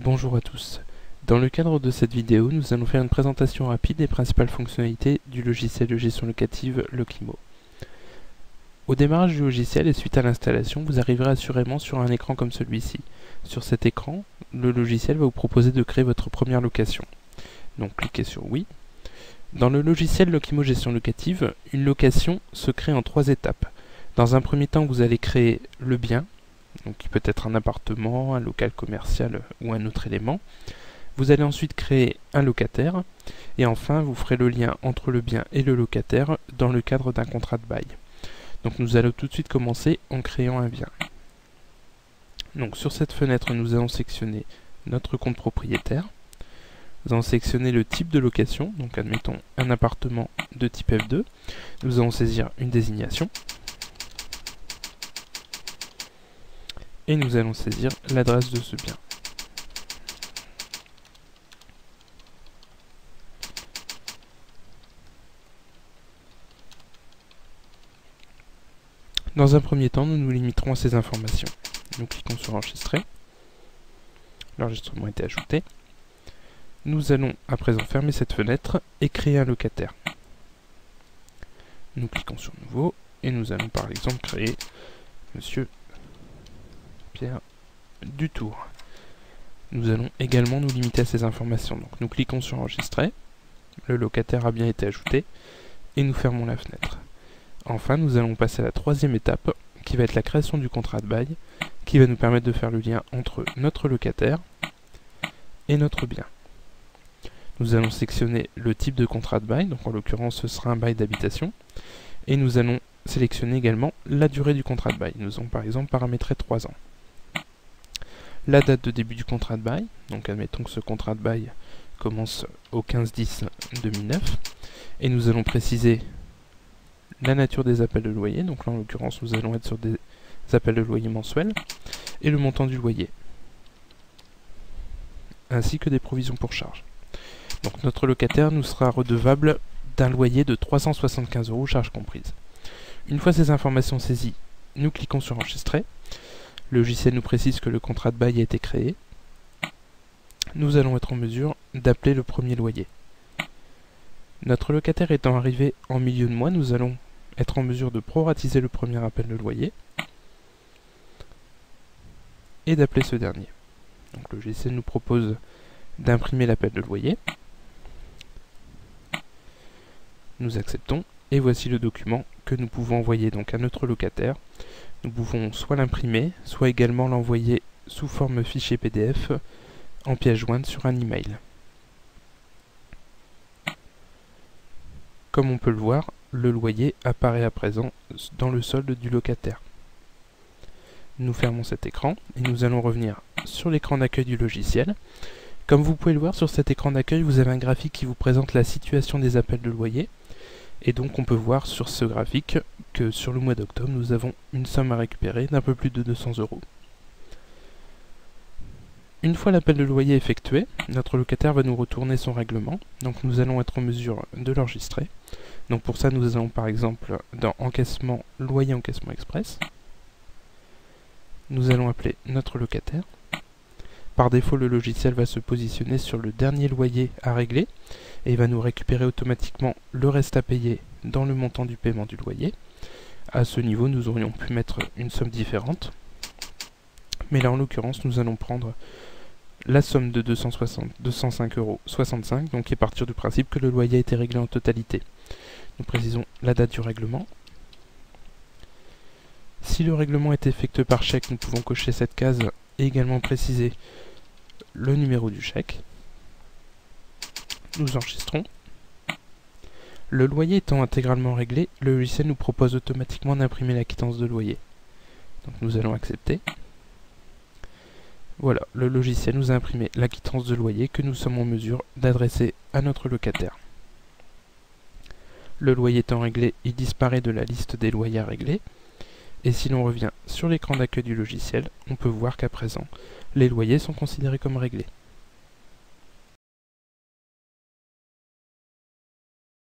Bonjour à tous. Dans le cadre de cette vidéo, nous allons faire une présentation rapide des principales fonctionnalités du logiciel de gestion locative Lokimo. Au démarrage du logiciel et suite à l'installation, vous arriverez assurément sur un écran comme celui-ci. Sur cet écran, le logiciel va vous proposer de créer votre première location. Donc cliquez sur Oui. Dans le logiciel Lokimo Gestion Locative, une location se crée en 3 étapes. Dans un premier temps, vous allez créer le bien, donc qui peut être un appartement, un local commercial ou un autre élément. Vous allez ensuite créer un locataire et enfin vous ferez le lien entre le bien et le locataire dans le cadre d'un contrat de bail. Donc nous allons tout de suite commencer en créant un bien. Donc sur cette fenêtre, nous allons sélectionner notre compte propriétaire. Nous allons sélectionner le type de location, donc admettons un appartement de type F2. Nous allons saisir une désignation. Et nous allons saisir l'adresse de ce bien. Dans un premier temps, nous nous limiterons à ces informations. Nous cliquons sur Enregistrer. L'enregistrement a été ajouté. Nous allons à présent fermer cette fenêtre et créer un locataire. Nous cliquons sur Nouveau et nous allons par exemple créer Monsieur Pierre Dutour. Nous allons également nous limiter à ces informations. Donc nous cliquons sur Enregistrer. Le locataire a bien été ajouté et nous fermons la fenêtre. Enfin, nous allons passer à la troisième étape, qui va être la création du contrat de bail, qui va nous permettre de faire le lien entre notre locataire et notre bien. Nous allons sélectionner le type de contrat de bail, donc en l'occurrence ce sera un bail d'habitation, et nous allons sélectionner également la durée du contrat de bail. Nous allons par exemple paramétrer 3 ans. La date de début du contrat de bail, donc admettons que ce contrat de bail commence au 15/10/2009, et nous allons préciser la nature des appels de loyer, donc là en l'occurrence nous allons être sur des appels de loyer mensuels, et le montant du loyer, ainsi que des provisions pour charges. Donc notre locataire nous sera redevable d'un loyer de 375 €, charges comprises. Une fois ces informations saisies, nous cliquons sur Enregistrer. Le logiciel nous précise que le contrat de bail a été créé. Nous allons être en mesure d'appeler le premier loyer. Notre locataire étant arrivé en milieu de mois, nous allons être en mesure de proratiser le premier appel de loyer et d'appeler ce dernier. Donc le logiciel nous propose d'imprimer l'appel de loyer. Nous acceptons et voici le document que nous pouvons envoyer donc à notre locataire. Nous pouvons soit l'imprimer, soit également l'envoyer sous forme fichier PDF en pièce jointe sur un email. Comme on peut le voir, le loyer apparaît à présent dans le solde du locataire. Nous fermons cet écran et nous allons revenir sur l'écran d'accueil du logiciel. Comme vous pouvez le voir sur cet écran d'accueil, vous avez un graphique qui vous présente la situation des appels de loyer. Et donc on peut voir sur ce graphique que sur le mois d'octobre, nous avons une somme à récupérer d'un peu plus de 200 €. Une fois l'appel de loyer effectué, notre locataire va nous retourner son règlement. Donc nous allons être en mesure de l'enregistrer. Donc pour ça, nous allons par exemple dans Encaissement, Loyer Encaissement Express. Nous allons appeler notre locataire. Par défaut, le logiciel va se positionner sur le dernier loyer à régler et il va nous récupérer automatiquement le reste à payer dans le montant du paiement du loyer. À ce niveau, nous aurions pu mettre une somme différente. Mais là, en l'occurrence, nous allons prendre la somme de 205,65 €, donc qui est partir du principe que le loyer a été réglé en totalité. Nous précisons la date du règlement. Si le règlement est effectué par chèque, nous pouvons cocher cette case et également préciser le numéro du chèque. Nous enregistrons. Le loyer étant intégralement réglé, le logiciel nous propose automatiquement d'imprimer la quittance de loyer. Donc nous allons accepter. Voilà, le logiciel nous a imprimé la quittance de loyer que nous sommes en mesure d'adresser à notre locataire. Le loyer étant réglé, il disparaît de la liste des loyers à régler. Et si l'on revient sur l'écran d'accueil du logiciel, on peut voir qu'à présent, les loyers sont considérés comme réglés.